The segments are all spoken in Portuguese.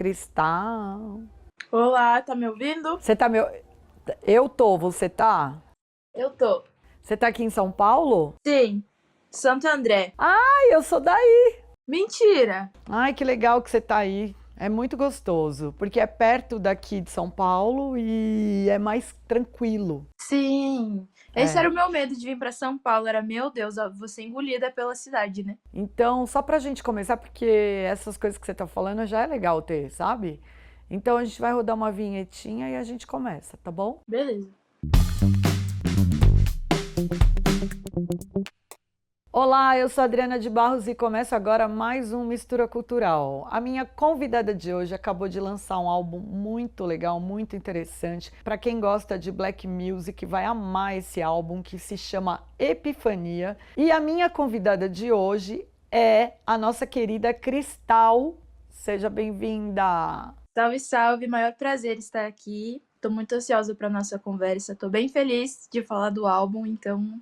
Cristal. Olá, tá me ouvindo? Você tá me... Eu tô, você tá? Eu tô. Você tá aqui em São Paulo? Sim, Santo André. Ai, eu sou daí. Mentira! Ai, que legal que você tá aí. É muito gostoso, porque é perto daqui de São Paulo e é mais tranquilo. Sim, esse É. era o meu medo de vir pra São Paulo. Era, meu Deus, ó, vou ser engolida pela cidade, né? Então, só pra gente começar, porque essas coisas que você tá falando já é legal ter, sabe? Então a gente vai rodar uma vinhetinha e a gente começa, tá bom? Beleza. Olá, eu sou a Adriana de Barros e começo agora mais um Mistura Cultural. A minha convidada de hoje acabou de lançar um álbum muito legal, muito interessante. Para quem gosta de black music, vai amar esse álbum que se chama Epifania. E a minha convidada de hoje é a nossa querida Cristal. Seja bem-vinda. Salve, salve, maior prazer estar aqui. Tô muito ansiosa pra nossa conversa. Tô bem feliz de falar do álbum, então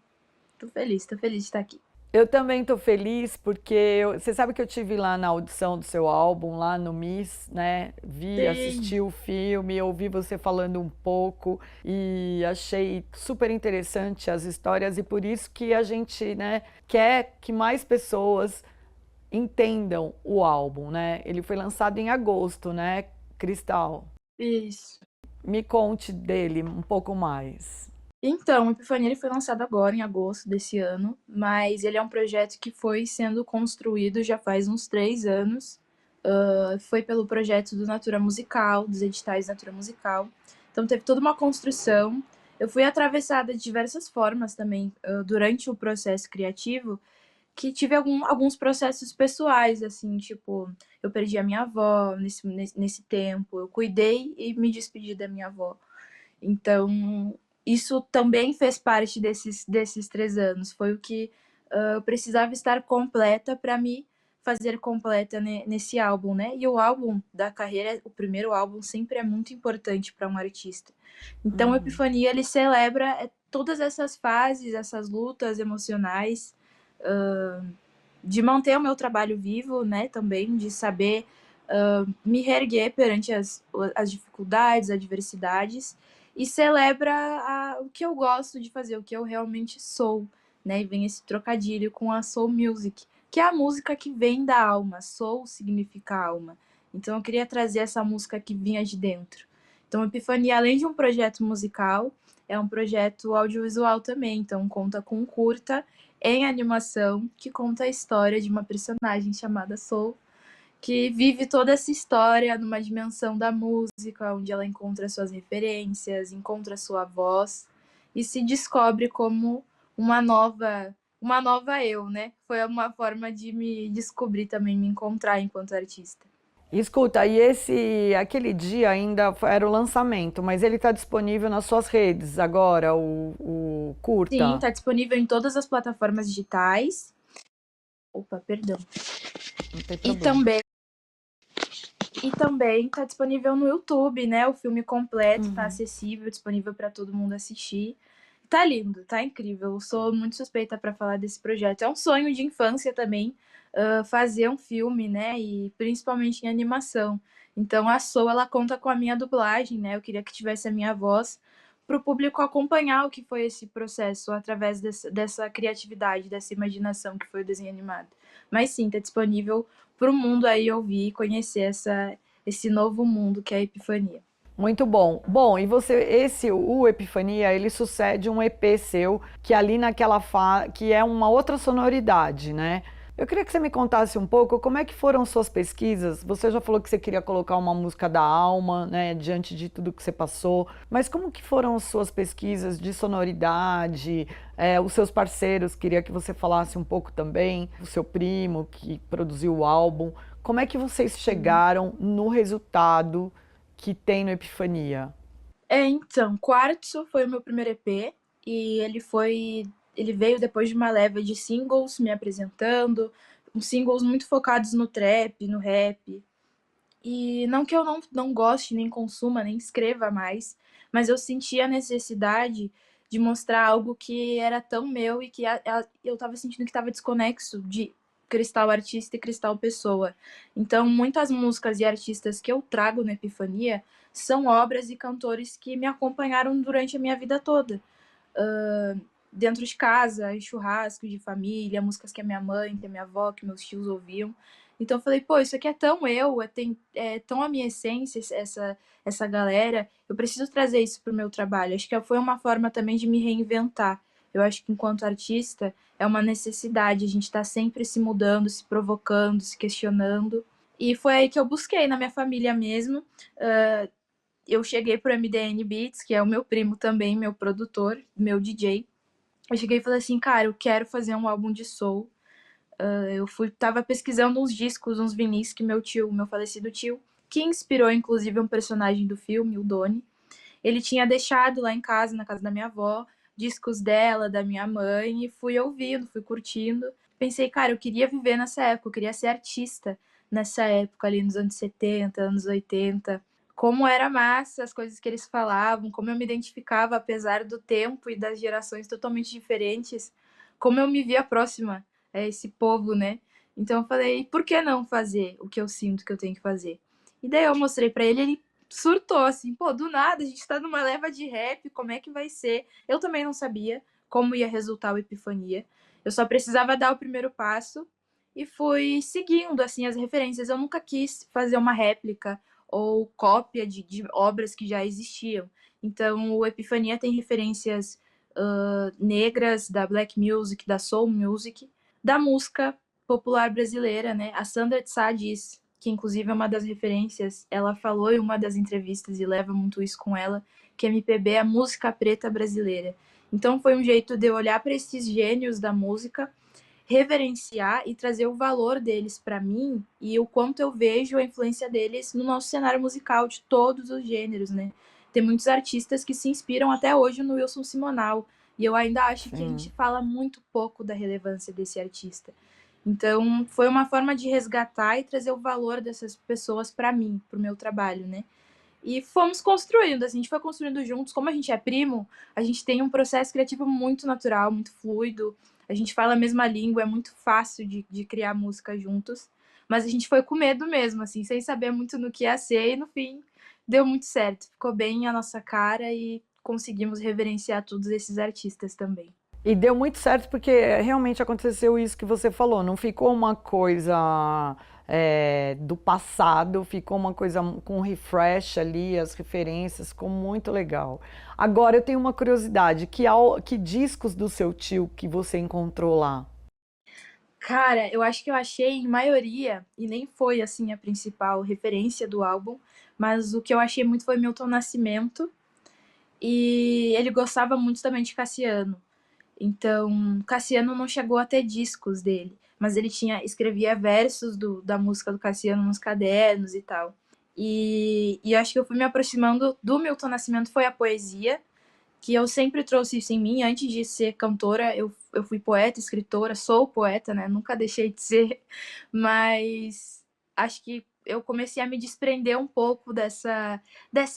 tô feliz de estar aqui. Eu também tô feliz porque você sabe que eu tive lá na audição do seu álbum, lá no Miss, né? Vi, Sim. assisti o filme, ouvi você falando um pouco e achei super interessante as histórias e por isso que a gente, né, quer que mais pessoas entendam o álbum, né? Ele foi lançado em agosto, né, Cristal? Isso. Me conte dele um pouco mais. Então, o Epifania ele foi lançado agora, em agosto desse ano, mas ele é um projeto que foi sendo construído já faz uns 3 anos. Foi pelo projeto do Natura Musical, dos editais Natura Musical. Então, teve toda uma construção. Eu fui atravessada de diversas formas também durante o processo criativo, que tive alguns processos pessoais, assim, tipo, eu perdi a minha avó nesse tempo, eu cuidei e me despedi da minha avó. Então, isso também fez parte desses 3 anos. Foi o que eu precisava estar completa para me fazer completa nesse álbum, né? E o álbum da carreira, o primeiro álbum, sempre é muito importante para um artista. Então, o Uhum. Epifania, ele celebra todas essas fases, essas lutas emocionais, de manter o meu trabalho vivo, né? Também, de saber me reerguer perante as dificuldades, adversidades, e celebra o que eu gosto de fazer, o que eu realmente sou, né? E vem esse trocadilho com a soul music, que é a música que vem da alma. Soul significa alma. Então eu queria trazer essa música que vinha de dentro. Então, Epifania, além de um projeto musical, é um projeto audiovisual também. Então, conta com um curta em animação que conta a história de uma personagem chamada Soul, que vive toda essa história numa dimensão da música, onde ela encontra suas referências, encontra sua voz e se descobre como uma nova eu, né? Foi uma forma de me descobrir também, me encontrar enquanto artista. Escuta, aquele dia ainda era o lançamento, mas ele está disponível nas suas redes agora, o Sim, curta. está disponível em todas as plataformas digitais. Opa, perdão. Não tem E problema. também E também tá disponível no YouTube, né? O filme completo tá Uhum. acessível, disponível para todo mundo assistir. Tá lindo, tá incrível. Eu sou muito suspeita para falar desse projeto. É um sonho de infância também, fazer um filme, né? E principalmente em animação. Então a Soul, ela conta com a minha dublagem, né? Eu queria que tivesse a minha voz para o público acompanhar o que foi esse processo através dessa criatividade, dessa imaginação que foi o desenho animado. Mas sim, tá disponível para o mundo aí ouvir e conhecer esse novo mundo que é a Epifania. Muito bom. Bom, e o Epifania, ele sucede um EP seu, que ali que é uma outra sonoridade, né? Eu queria que você me contasse um pouco como é que foram suas pesquisas. Você já falou que você queria colocar uma música da alma, né, diante de tudo que você passou, mas como que foram as suas pesquisas de sonoridade? Os seus parceiros, queria que você falasse um pouco também, o seu primo que produziu o álbum. Como é que vocês Sim. chegaram no resultado que tem no Epifania? Então, Quartzo foi o meu primeiro EP e ele veio depois de uma leva de singles me apresentando, uns singles muito focados no trap, no rap. E não que eu não goste, nem consuma, nem escreva mais, mas eu senti a necessidade de mostrar algo que era tão meu e que eu tava sentindo que tava desconexo Cristal artista e Cristal pessoa. Então, muitas músicas e artistas que eu trago no Epifania são obras e cantores que me acompanharam durante a minha vida toda. Dentro de casa, em churrasco de família, músicas que a minha mãe, que a minha avó, que meus tios ouviam. Então eu falei, pô, isso aqui é tão eu, é tão a minha essência, essa galera, eu preciso trazer isso pro meu trabalho. Acho que foi uma forma também de me reinventar. Eu acho que enquanto artista é uma necessidade, a gente tá sempre se mudando, se provocando, se questionando. E foi aí que eu busquei na minha família mesmo. Eu cheguei pro MDN Beats, que é o meu primo também, meu produtor, meu DJ. Eu cheguei e falei assim, cara, eu quero fazer um álbum de soul. Tava pesquisando uns discos, uns vinis que meu falecido tio, que inspirou inclusive um personagem do filme, o Doni, ele tinha deixado lá em casa, na casa da minha avó, discos dela, da minha mãe, e fui ouvindo, fui curtindo. Pensei, cara, eu queria viver nessa época, eu queria ser artista nessa época, ali nos anos 70, anos 80. Como era massa as coisas que eles falavam, como eu me identificava, apesar do tempo e das gerações totalmente diferentes, como eu me via próxima a esse povo, né? Então eu falei, por que não fazer o que eu sinto que eu tenho que fazer? E daí eu mostrei pra ele surtou, assim, pô, do nada, a gente tá numa leva de rap, como é que vai ser? Eu também não sabia como ia resultar o Epifania. Eu só precisava dar o primeiro passo e fui seguindo, assim, as referências. Eu nunca quis fazer uma réplica ou cópia de obras que já existiam. Então, o Epifania tem referências negras, da black music, da soul music, da música popular brasileira, né? A Sandra de Sá diz, que inclusive é uma das referências, ela falou em uma das entrevistas e leva muito isso com ela, que MPB é a música preta brasileira. Então foi um jeito de eu olhar para esses gênios da música, reverenciar e trazer o valor deles para mim e o quanto eu vejo a influência deles no nosso cenário musical de todos os gêneros, né? Tem muitos artistas que se inspiram até hoje no Wilson Simonal, e eu ainda acho que a gente Sim. fala muito pouco da relevância desse artista. Então, foi uma forma de resgatar e trazer o valor dessas pessoas para mim, para o meu trabalho, né? E fomos construindo, assim, a gente foi construindo juntos. Como a gente é primo, a gente tem um processo criativo muito natural, muito fluido. A gente fala a mesma língua, é muito fácil de criar música juntos. Mas a gente foi com medo mesmo, assim, sem saber muito no que ia ser. E no fim, deu muito certo. Ficou bem a nossa cara e conseguimos reverenciar todos esses artistas também. E deu muito certo porque realmente aconteceu isso que você falou. Não ficou uma coisa do passado, ficou uma coisa com refresh ali, as referências, ficou muito legal. Agora eu tenho uma curiosidade: que discos do seu tio que você encontrou lá? Cara, eu acho que eu achei em maioria, e nem foi assim a principal referência do álbum, mas o que eu achei muito foi Milton Nascimento, e ele gostava muito também de Cassiano. Então, Cassiano não chegou a ter discos dele, mas ele escrevia versos da música do Cassiano nos cadernos e tal. E acho que eu fui me aproximando do Milton Nascimento foi a poesia, que eu sempre trouxe isso em mim. Antes de ser cantora, eu fui poeta, escritora, sou poeta, né? Nunca deixei de ser, mas acho que eu comecei a me desprender um pouco dessa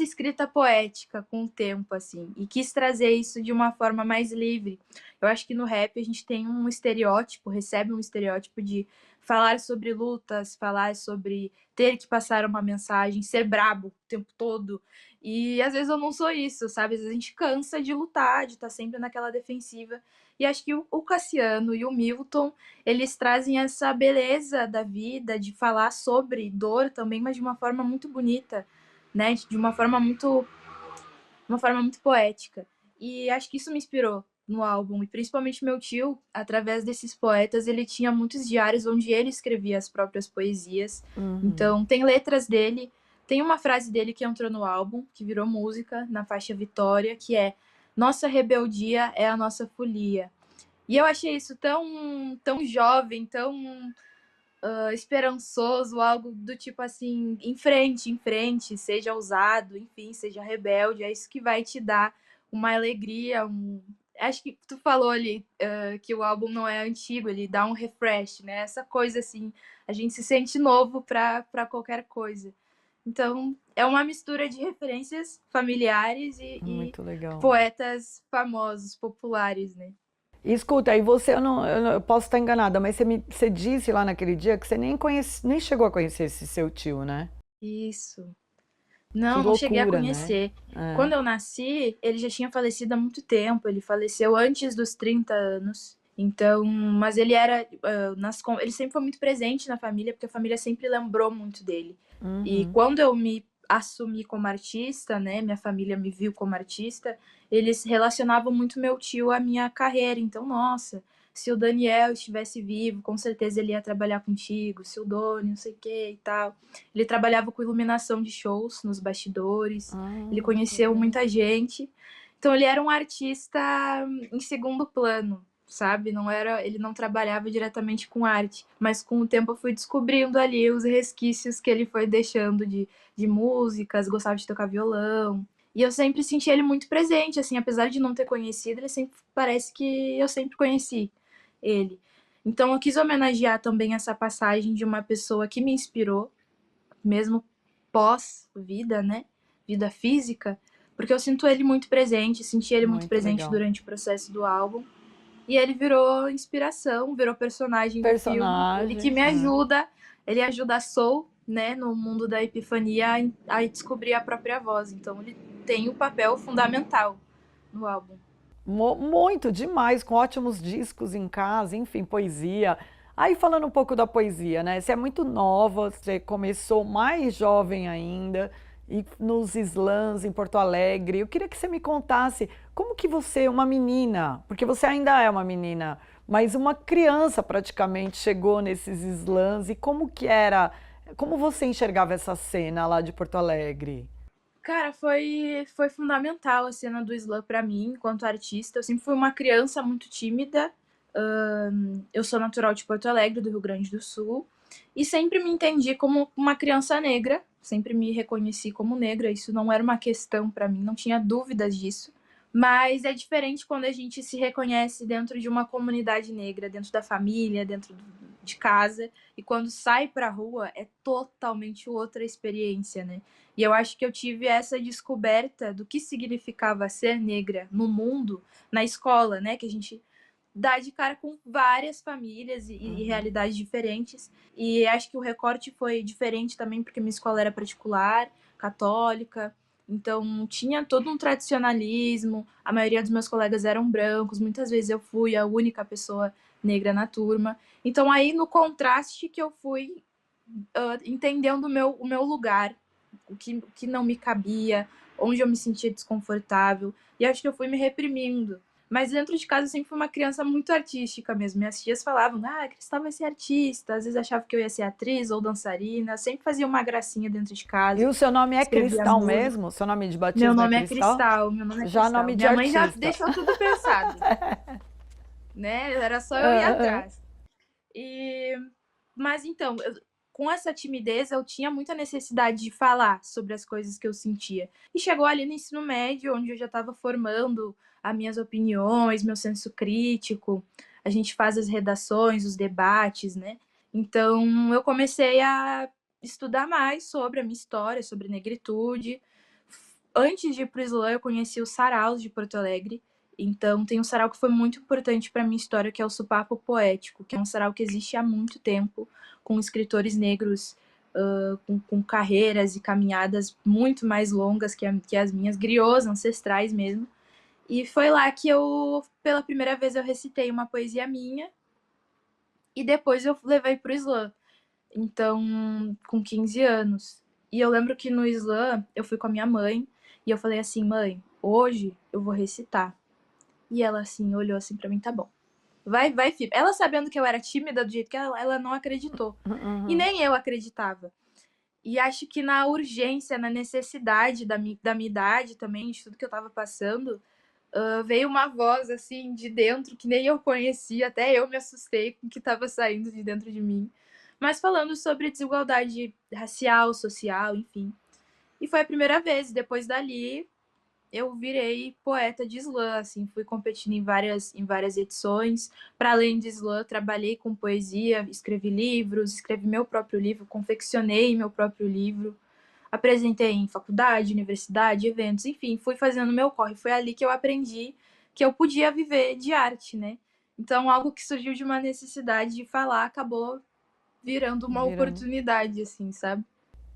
escrita poética com o tempo, assim, e quis trazer isso de uma forma mais livre. Eu acho que no rap a gente tem um estereótipo, recebe um estereótipo de falar sobre lutas, falar sobre ter que passar uma mensagem, ser brabo o tempo todo, e às vezes eu não sou isso, sabe? Às vezes a gente cansa de lutar, de estar sempre naquela defensiva. E acho que o Cassiano e o Milton, eles trazem essa beleza da vida, de falar sobre dor também, mas de uma forma muito bonita, né? De uma forma muito poética. E acho que isso me inspirou no álbum, e principalmente meu tio, através desses poetas, ele tinha muitos diários onde ele escrevia as próprias poesias. Uhum. Então, tem letras dele, tem uma frase dele que entrou no álbum, que virou música, na faixa Vitória, que é: Nossa rebeldia é a nossa folia. E eu achei isso tão jovem, tão esperançoso, algo do tipo assim, em frente, seja ousado, enfim, seja rebelde, é isso que vai te dar uma alegria, Acho que tu falou ali que o álbum não é antigo, ele dá um refresh, né? Essa coisa assim, a gente se sente novo para qualquer coisa. Então, é uma mistura de referências familiares e Muito legal. poetas famosos, populares, né? Escuta, aí você, eu posso estar enganada, mas você disse lá naquele dia que você nem chegou a conhecer esse seu tio, né? Isso. Que Não, não cheguei a loucura, né? conhecer. É. Quando eu nasci, ele já tinha falecido há muito tempo. Ele faleceu antes dos 30 anos. Então, mas ele era, ele sempre foi muito presente na família, porque a família sempre lembrou muito dele. E Uhum. quando eu me assumi como artista, né, minha família me viu como artista, eles relacionavam muito meu tio à minha carreira. Então, nossa, se o Daniel estivesse vivo, com certeza ele ia trabalhar contigo, se o Doni, não sei o que e tal. Ele trabalhava com iluminação de shows nos bastidores, ele Que conheceu legal. muita gente. Então ele era um artista em segundo plano, sabe? Não era, ele não trabalhava diretamente com arte, mas com o tempo eu fui descobrindo ali os resquícios que ele foi deixando de músicas, gostava de tocar violão. E eu sempre senti ele muito presente, assim, apesar de não ter conhecido, ele sempre parece que eu sempre conheci ele. Então eu quis homenagear também essa passagem de uma pessoa que me inspirou, mesmo pós-vida, né? Vida física, porque eu sinto ele muito presente, senti ele muito Muito presente legal. durante o processo do álbum. E ele virou inspiração, virou personagem do filme. Ele que Personagem. me É. ajuda, ele ajuda a Soul, né, no mundo da epifania, a descobrir a própria voz. Então ele tem um papel fundamental no álbum. Muito, demais, com ótimos discos em casa, enfim, poesia. Aí falando um pouco da poesia, né? Você é muito nova, você começou mais jovem ainda, e nos slams em Porto Alegre. Eu queria que você me contasse como que você, uma menina, porque você ainda é uma menina, mas uma criança praticamente chegou nesses slams e como que era, como você enxergava essa cena lá de Porto Alegre? Cara, foi fundamental a cena do slam pra mim, enquanto artista. Eu sempre fui uma criança muito tímida. Eu sou natural de Porto Alegre, do Rio Grande do Sul, e sempre me entendi como uma criança negra. Sempre me reconheci como negra. Isso não era uma questão pra mim, não tinha dúvidas disso. Mas é diferente quando a gente se reconhece dentro de uma comunidade negra, dentro da família, dentro de casa, e quando sai pra rua é totalmente outra experiência, né? E eu acho que eu tive essa descoberta do que significava ser negra no mundo, na escola, né? Que a gente dá de cara com várias famílias e Uhum. realidades diferentes. E acho que o recorte foi diferente também, porque minha escola era particular, católica. Então tinha todo um tradicionalismo. A maioria dos meus colegas eram brancos. Muitas vezes eu fui a única pessoa negra na turma. Então aí no contraste que eu fui entendendo o meu lugar, o que não me cabia, onde eu me sentia desconfortável. E acho que eu fui me reprimindo. Mas dentro de casa eu sempre fui uma criança muito artística mesmo. Minhas tias falavam, ah, Cristal vai ser artista. Às vezes achavam que eu ia ser atriz ou dançarina. Eu sempre fazia uma gracinha dentro de E casa. o seu nome é Escrevia Cristal música. mesmo? Seu nome de Meu batismo é nome é Cristal? Cristal, meu nome é Já Cristal. nome de Minha mãe já artista. deixou tudo pensado, né? Era só eu ir Ah, atrás. E mas então, com essa timidez, eu tinha muita necessidade de falar sobre as coisas que eu sentia. E chegou ali no ensino médio, onde eu já estava formando as minhas opiniões, meu senso crítico. A gente faz as redações, os debates, né? Então, eu comecei a estudar mais sobre a minha história, sobre negritude. Antes de ir para o Islã, eu conheci os saraus de Porto Alegre. Então, tem um sarau que foi muito importante para minha história, que é o Supapo Poético, que é um sarau que existe há muito tempo, com escritores negros com carreiras e caminhadas muito mais longas que as minhas, griots ancestrais mesmo. E foi lá que eu, pela primeira vez, eu recitei uma poesia minha e depois eu levei para o Islã. Então, com 15 anos. E eu lembro que no Islã eu fui com a minha mãe e eu falei assim, mãe, hoje eu vou recitar. E ela assim olhou assim para mim, tá bom. Vai, filho. Ela sabendo que eu era tímida do jeito que ela não acreditou. E uhum. nem eu acreditava. E acho que na urgência, na necessidade da minha idade também, de tudo que eu tava passando, veio uma voz assim de dentro que nem eu conhecia, até eu me assustei com o que estava saindo de dentro de mim. Mas falando sobre desigualdade racial, social, enfim. E foi a primeira vez. Depois dali, eu virei poeta de slam, assim, fui competindo em várias edições. Para além de slam, trabalhei com poesia, escrevi livros, escrevi meu próprio livro, confeccionei meu próprio livro, apresentei em faculdade, universidade, eventos, enfim, fui fazendo meu corre. Foi ali que eu aprendi que eu podia viver de arte, né? Então, algo que surgiu de uma necessidade de falar acabou virando uma Virando. oportunidade, assim, sabe?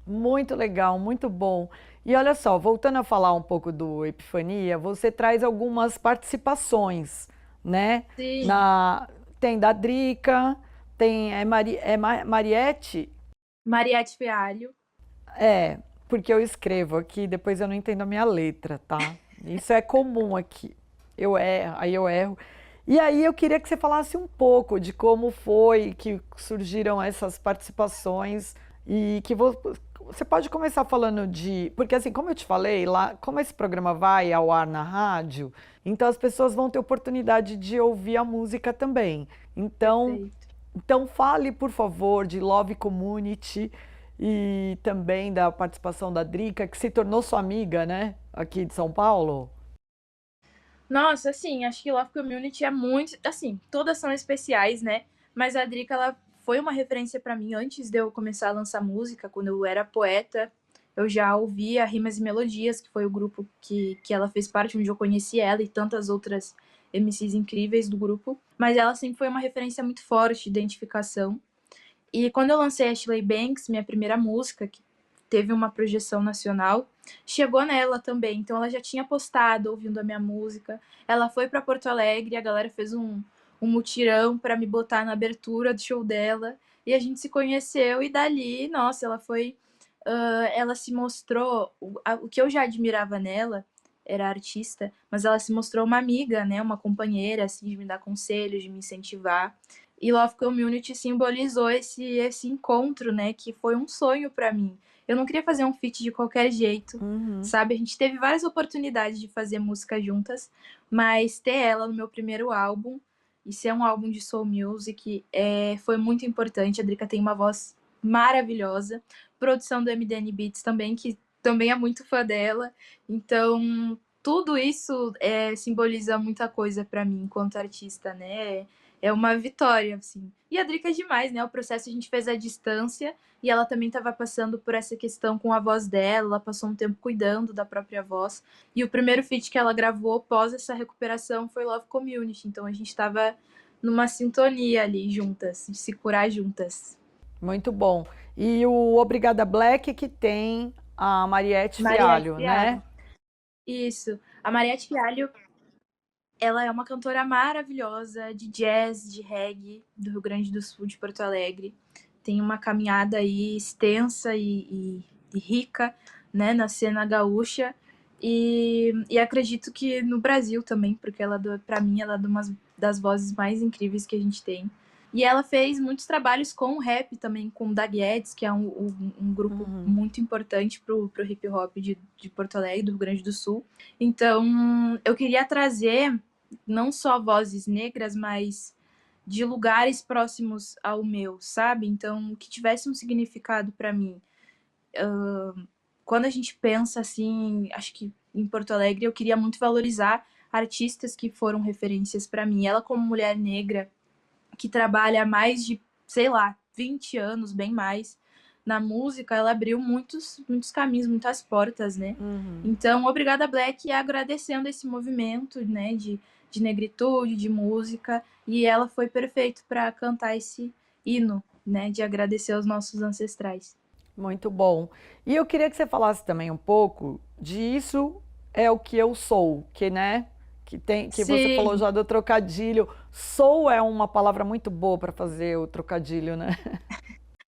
Muito legal, muito bom. E olha só, voltando a falar um pouco do Epifania, você traz algumas participações, né? Sim, Na, tem da Drica, tem Mariette, Mariette Fealho. é, porque eu escrevo aqui, depois eu não entendo a minha letra, tá? Isso é comum aqui. Eu erro, aí eu erro. E aí eu queria que você falasse um pouco de como foi que surgiram essas participações e que você pode começar falando de, porque assim, como eu te falei, lá, como esse programa vai ao ar na rádio, então as pessoas vão ter oportunidade de ouvir a música também. Então, Perfeito. então fale, por favor, de Love Community e também da participação da Drica, que se tornou sua amiga, né? Aqui de São Paulo. Nossa, assim, acho que Love Community é muito. Assim, todas são especiais, né? Mas a Drica, ela foi uma referência pra mim antes de eu começar a lançar música, quando eu era poeta. Eu já ouvia Rimas e Melodias, que foi o grupo que ela fez parte, onde eu conheci ela e tantas outras MCs incríveis do grupo. Mas ela sempre foi uma referência muito forte de identificação. E quando eu lancei Ashley Banks, minha primeira música, que teve uma projeção nacional, chegou nela também. Então ela já tinha postado ouvindo a minha música. Ela foi para Porto Alegre, a galera fez um mutirão para me botar na abertura do show dela. E a gente se conheceu e dali, nossa, ela foi. Ela se mostrou. O que eu já admirava nela era artista, mas ela se mostrou uma amiga, né? Uma companheira, assim, de me dar conselhos, de me incentivar. E Love Community simbolizou esse encontro, né? Que foi um sonho para mim. Eu não queria fazer um feat de qualquer jeito, Uhum. sabe? A gente teve várias oportunidades de fazer música juntas, mas ter ela no meu primeiro álbum e ser um álbum de soul music foi muito importante. A Drica tem uma voz maravilhosa, produção do MDN Beats também, que também é muito fã dela. Então, tudo isso simboliza muita coisa para mim enquanto artista, né? É uma vitória, assim. E a Drica é demais, né? O processo a gente fez à distância e ela também estava passando por essa questão com a voz dela, ela passou um tempo cuidando da própria voz. E o primeiro feat que ela gravou pós essa recuperação foi Love Community, então a gente estava numa sintonia ali juntas, de se curar juntas. Muito bom. E o Obrigada Black, que tem a Mariette Mariette Fialho, Fialho. né? Isso. A Mariette Fialho, ela é uma cantora maravilhosa de jazz, de reggae, do Rio Grande do Sul, de Porto Alegre. Tem uma caminhada aí extensa e rica, né, na cena gaúcha. E acredito que no Brasil também, porque ela, para mim, ela é uma das vozes mais incríveis que a gente tem. E ela fez muitos trabalhos com o rap também, com o Da Guedes, que é um grupo Uhum. muito importante pro hip hop de Porto Alegre, do Rio Grande do Sul. Então, eu queria trazer não só vozes negras, mas de lugares próximos ao meu, sabe? Então, que tivesse um significado para mim. Quando a gente pensa assim, acho que em Porto Alegre eu queria muito valorizar artistas que foram referências para mim. Ela como mulher negra que trabalha há mais de, sei lá, 20 anos, bem mais, na música, ela abriu muitos caminhos, muitas portas, né? Uhum. Então, obrigada, Black, agradecendo esse movimento, né, de negritude, de música, e ela foi perfeita para cantar esse hino, né, de agradecer aos nossos ancestrais. Muito bom. E eu queria que você falasse também um pouco de Isso é o que eu sou, que né, que tem, que você falou Sim, já do trocadilho. Sou é uma palavra muito boa para fazer o trocadilho, né?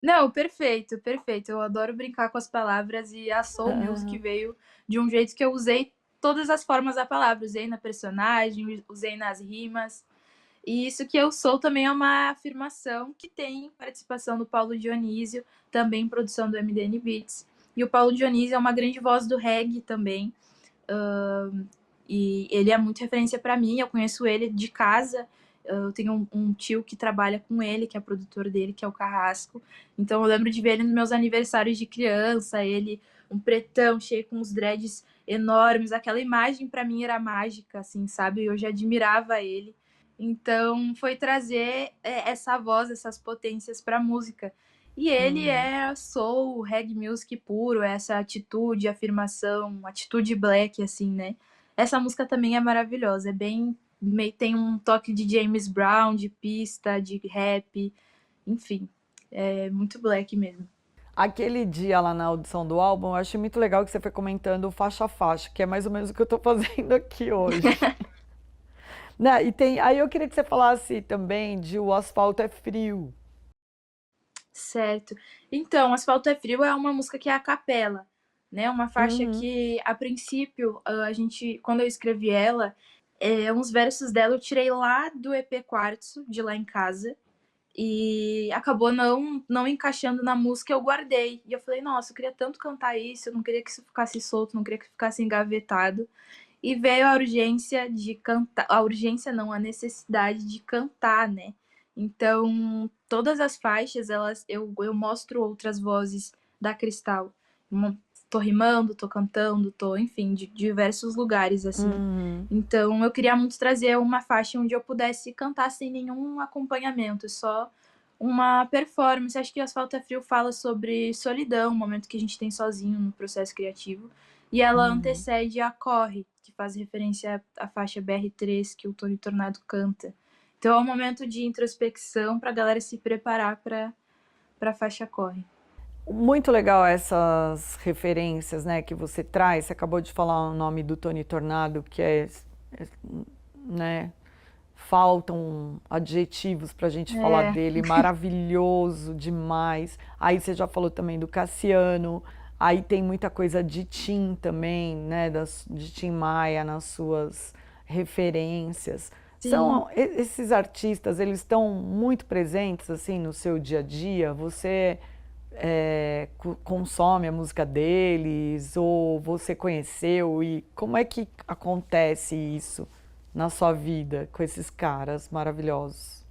não, perfeito, perfeito. Eu adoro brincar com as palavras e a Soul Music veio de um jeito que eu usei todas as formas da palavra. Usei na personagem, usei nas rimas. E isso que eu sou também é uma afirmação que tem participação do Paulo Dionísio, também produção do MDN Beats. E o Paulo Dionísio é uma grande voz do reggae também. E ele é muito referência para mim. Eu conheço ele de casa. Eu tenho um tio que trabalha com ele, que é produtor dele, que é o Carrasco. Então eu lembro de ver ele nos meus aniversários de criança, ele um pretão cheio com os dreads enormes. Aquela imagem para mim era mágica, assim, sabe? Eu já admirava ele. Então foi trazer essa voz, essas potências para a música. E ele Uhum. é soul, reggae music puro, essa atitude, afirmação, atitude black, assim, né? Essa música também é maravilhosa, é bem tem um toque de James Brown, de pista, de rap, enfim, é muito black mesmo. Aquele dia lá na audição do álbum, eu achei muito legal que você foi comentando faixa a faixa, que é mais ou menos o que eu tô fazendo aqui hoje. Né? E tem, aí eu queria que você falasse também de O Asfalto é Frio. Certo. Então, Asfalto é Frio é uma música que é a capela, né? Uma faixa Uhum. que, a princípio, quando eu escrevi ela, uns versos dela eu tirei lá do EP Quartzo, de lá em casa, e acabou não encaixando na música, eu guardei. E eu falei, nossa, eu queria tanto cantar isso, eu não queria que isso ficasse solto, não queria que ficasse engavetado. E veio a urgência de cantar, a urgência não, a necessidade de cantar, né? Então, todas as faixas, eu mostro outras vozes da Cristal. Tô rimando, tô cantando, tô, enfim, de diversos lugares, assim. Uhum. Então, eu queria muito trazer uma faixa onde eu pudesse cantar sem nenhum acompanhamento, só uma performance. Acho que Asfalto é Frio fala sobre solidão, o momento que a gente tem sozinho no processo criativo. E ela Uhum. antecede a Corre, que faz referência à faixa BR3 que o Tony Tornado canta. Então é um momento de introspecção para a galera se preparar para a faixa Corre. Muito legal essas referências, né, que você traz. Você acabou de falar o nome do Tony Tornado, é, né, faltam adjetivos para a gente falar É, dele. Maravilhoso demais. Aí você já falou também do Cassiano. Aí tem muita coisa de Tim também, né, de Tim Maia nas suas referências. sim. Esses artistas, eles estão muito presentes assim no seu dia a dia. Você consome a música deles ou você conheceu e como é que acontece isso na sua vida com esses caras maravilhosos?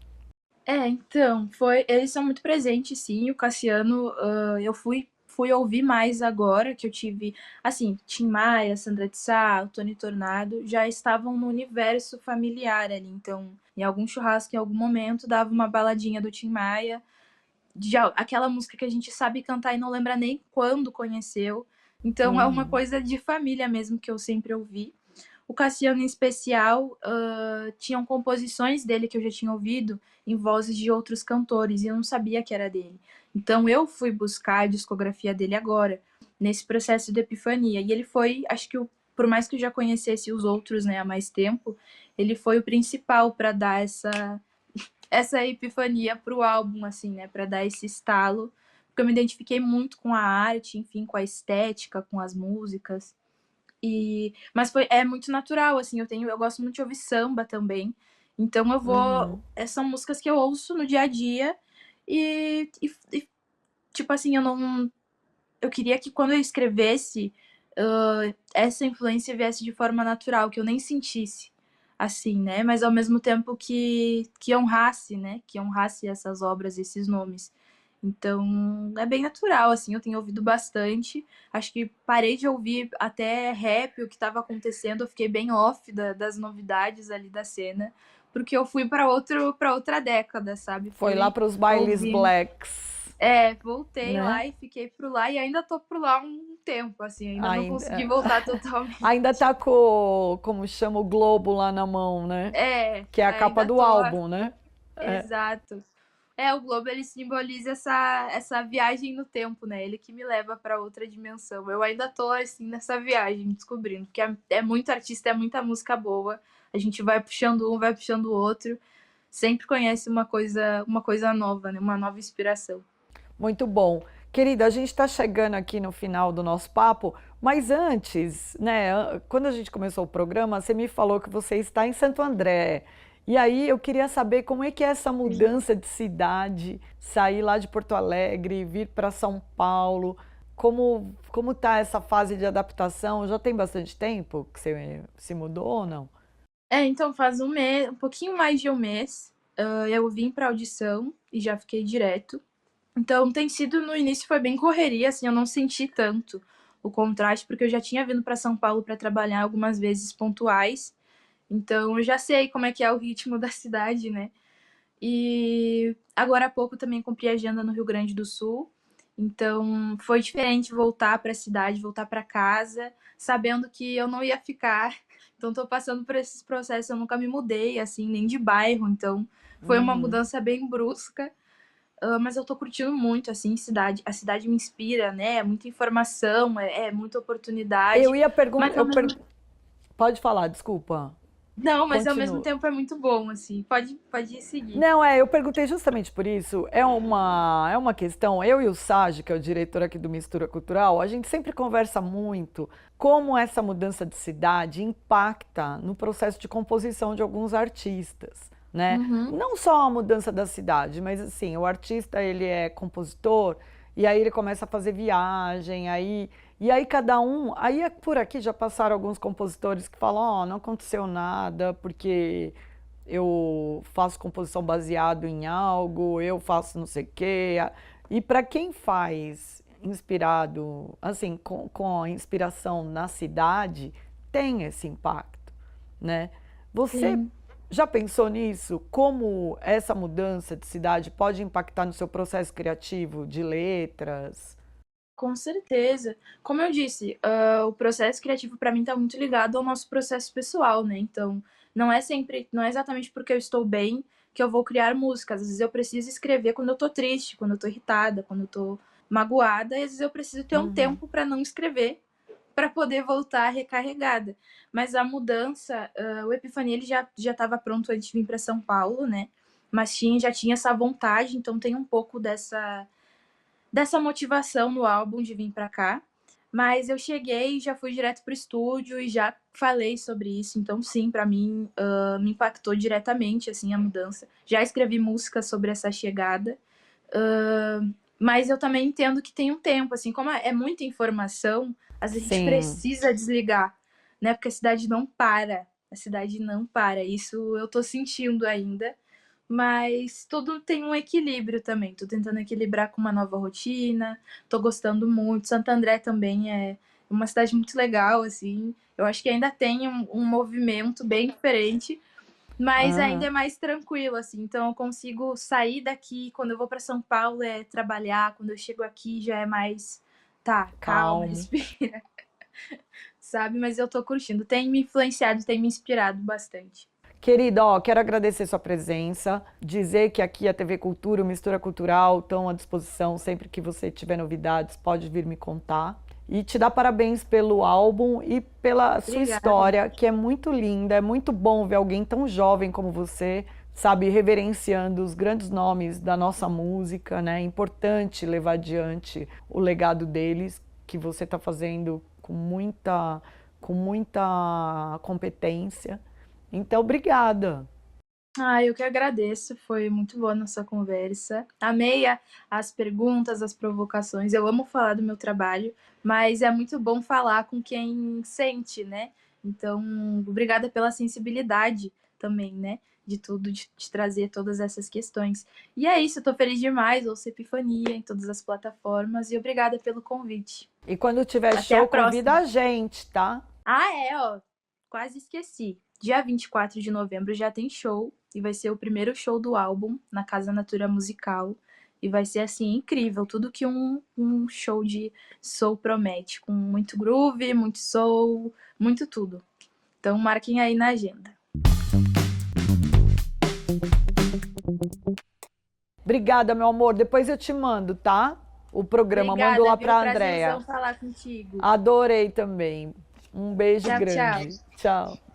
Então, eles são muito presentes, sim. O Cassiano, eu fui ouvir mais agora que eu tive, assim, Tim Maia, Sandra de Sá, o Tony Tornado, já estavam no universo familiar ali. Então, em algum churrasco, em algum momento, dava uma baladinha do Tim Maia, aquela música que a gente sabe cantar e não lembra nem quando conheceu. Então, é uma Uhum. coisa de família mesmo que eu sempre ouvi. O Cassiano, em especial, tinham composições dele que eu já tinha ouvido em vozes de outros cantores e eu não sabia que era dele. Então eu fui buscar a discografia dele agora, nesse processo de epifania. E ele foi, acho que, por mais que eu já conhecesse os outros, né, há mais tempo, ele foi o principal para dar essa epifania para o álbum, assim, né, para dar esse estalo. Porque eu me identifiquei muito com a arte, enfim, com a estética, com as músicas. Mas é muito natural, assim, eu gosto muito de ouvir samba também. Então Uhum. são músicas que eu ouço no dia a dia tipo assim, eu queria que quando eu escrevesse, essa influência viesse de forma natural, que eu nem sentisse, assim, né? Mas ao mesmo tempo que honrasse, né? Que honrasse essas obras, esses nomes. Então, é bem natural, assim, eu tenho ouvido bastante. Acho que parei de ouvir até rap, o que estava acontecendo, eu fiquei bem off das novidades ali da cena, porque eu fui para outra década, sabe? Foi lá Fui para os bailes ouvindo. blacks, Voltei né? lá e fiquei por lá e ainda tô por lá um tempo, assim, ainda não consegui Ainda, voltar ainda totalmente. tá com, como chama, o globo lá na mão, né? Que é a capa Ainda do tô, álbum, né? É. exato. O globo ele simboliza essa viagem no tempo, né? Ele que me leva para outra dimensão. Eu ainda tô assim nessa viagem, descobrindo, porque é muito artista, é muita música boa. A gente vai puxando um, vai puxando o outro, sempre conhece uma coisa nova, né? Uma nova inspiração. Muito bom. Querida, a gente está chegando aqui no final do nosso papo, mas antes, né, quando a gente começou o programa, você me falou que você está em Santo André. E aí eu queria saber como é que é essa Sim. mudança de cidade, sair lá de Porto Alegre, vir para São Paulo. Como tá essa fase de adaptação? Já tem bastante tempo que você se mudou ou não? Então faz um mês, um pouquinho mais de um mês, eu vim para audição e já fiquei direto. Então tem sido, no início foi bem correria, assim, eu não senti tanto o contraste, porque eu já tinha vindo para São Paulo para trabalhar algumas vezes pontuais, então eu já sei como é que é o ritmo da cidade, né? E agora há pouco também cumpri agenda no Rio Grande do Sul, Então, foi diferente voltar para a cidade, voltar para casa, sabendo que eu não ia ficar. Então, tô passando por esses processos, eu nunca me mudei, assim, nem de bairro, então foi uma Uhum. mudança bem brusca. Mas eu tô curtindo muito, assim, cidade. A cidade me inspira, né? É muita informação, é muita Eu oportunidade, ia perguntar, mas ao mesmo pode falar, desculpa. não, mas ao mesmo Continua. tempo é muito bom, assim. Pode seguir. Não, eu perguntei justamente por isso. É uma questão. Eu e o Sage, que é o diretor aqui do Mistura Cultural, a gente sempre conversa muito como essa mudança de cidade impacta no processo de composição de alguns artistas, né? Uhum, Não só a mudança da cidade, mas assim, o artista ele é compositor e aí ele começa a fazer viagem, e aí cada um, aí é por aqui já passaram alguns compositores que falam, ó, não aconteceu nada porque eu faço composição baseado em algo, eu faço não sei o quê. E para quem faz inspirado, assim, com a inspiração na cidade, tem esse impacto, né? Você sim. já pensou nisso? Como essa mudança de cidade pode impactar no seu processo criativo de letras? Com certeza. Como eu disse, o processo criativo para mim está muito ligado ao nosso processo pessoal, né? Então, não é exatamente porque eu estou bem que eu vou criar músicas. Às vezes eu preciso escrever quando eu tô triste, quando eu tô irritada, quando eu tô magoada, e às vezes eu preciso ter um Uhum. tempo para não escrever, para poder voltar recarregada. Mas a mudança, o Epifania ele já estava pronto antes de vir para São Paulo, né? Mas já tinha essa vontade, então tem um pouco dessa motivação no álbum de vir para cá. Mas eu cheguei e já fui direto pro estúdio e já falei sobre isso. Então, sim, para mim, me impactou diretamente, assim, a mudança. Já escrevi música sobre essa chegada. Mas eu também entendo que tem um tempo, assim, como é muita informação, às vezes a gente Sim. precisa desligar, né? Porque a cidade não para. A cidade não para. Isso eu tô sentindo ainda. Mas tudo tem um equilíbrio também. Tô tentando equilibrar com uma nova rotina. Tô gostando muito. Santo André também é uma cidade muito legal, assim. Eu acho que ainda tem um movimento bem diferente, mas ainda Aham. é mais tranquilo, assim. Então eu consigo sair daqui. Quando eu vou para São Paulo é trabalhar. Quando eu chego aqui já é mais. Tá, calma, Calmo. respira, sabe? Mas eu tô curtindo. Tem me influenciado, tem me inspirado bastante. Querida, ó, quero agradecer sua presença, dizer que aqui a TV Cultura, o Mistura Cultural estão à disposição sempre que você tiver novidades, pode vir me contar. E te dar parabéns pelo álbum e pela sua Obrigada. história, que é muito linda, é muito bom ver alguém tão jovem como você, sabe, reverenciando os grandes nomes da nossa música, né? É importante levar adiante o legado deles, que você está fazendo com muita competência. Então, obrigada. Ah, eu que agradeço, foi muito boa a nossa conversa. Amei as perguntas, as provocações. Eu amo falar do meu trabalho, mas é muito bom falar com quem sente, né? Então, obrigada pela sensibilidade também, né? De tudo, de trazer todas essas questões. E é isso, eu tô feliz demais. Ouço Epifania em todas as plataformas e obrigada pelo convite. E quando tiver Até a show, convida próxima. a gente, tá? Ah, ó, quase esqueci. Dia 24 de novembro já tem show e vai ser o primeiro show do álbum na Casa Natura Musical. E vai ser assim incrível, tudo que um show de soul promete, com muito groove, muito soul, muito tudo. Então marquem aí na agenda. Obrigada, meu amor. Depois eu te mando, tá? O programa, mando Obrigada, lá viu? pra Andrea. Prazerzão falar contigo. Adorei também. Um beijo Tchau, tchau. grande. Tchau.